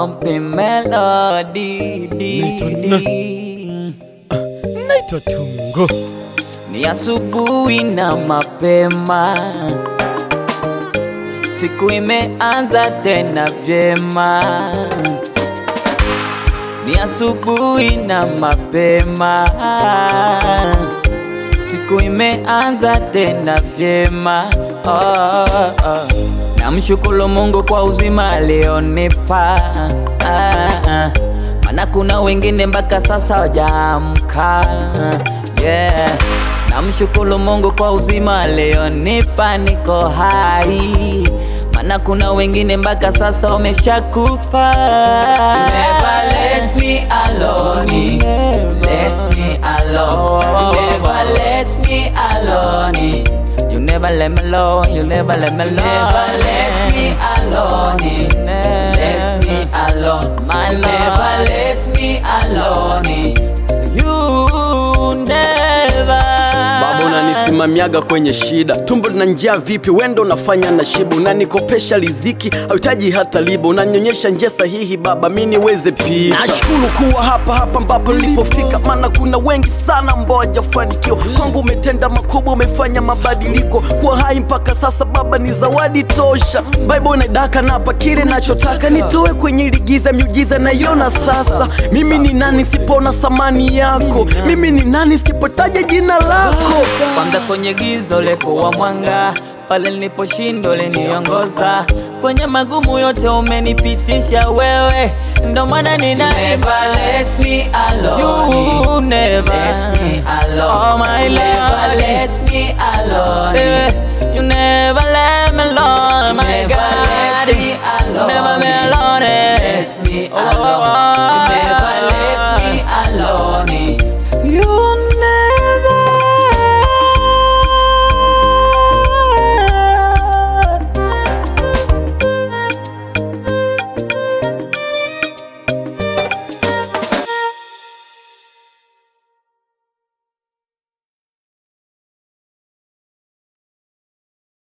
Bumpy melody Naitwa Tungo. Ni asubuhi na mapema, siku imeanza tena vyema. Ni asubuhi na mapema, siku imeanza tena vyema. Namshukuru Mungu kwa uzima alionipa, maana kuna wengine mpaka sasa hawajaamka. Namshukuru Mungu kwa uzima alionipa, niko hai, maana kuna wengine mpaka sasa wameshakufa. You never let me alone, let me alone. You never let me alone. You never let me alone, you never let me alone. Never let me alone, let me alone. My never let me alone. You never. Baba unanisimamiaga kwenye shida, tumbo lina njaa vipi wendo unafanya na shibu. Unanikopesha riziki, hauhitaji hata libo. Unanionyesha njia sahihi baba, mimi niweze pita. Nashukuru kuwa hapa ambapo nilipofika, maana kuna wengi sana ambao hawajafanikiwa. Kwangu umetenda makubwa, umefanya mabadiliko. Kuwa hai mpaka sasa baba ni zawadi tosha. Bible inadaka na hapa kile nachotaka, nitoe kwenye ligiza miujiza na yona sasa. Mimi ni nani sipona thamani yako? Mimi ni nani sipotaja jina lako? Kwanza kwenye giza ulikuwa mwanga, pale niliposhindwa uliniongoza. Kwenye magumu yote umenipitisha wewe, ndo maana nina never let me alone. You never let me alone. Oh my Lord, never let me alone. You never let me alone, my God. Never let me alone. Let me alone.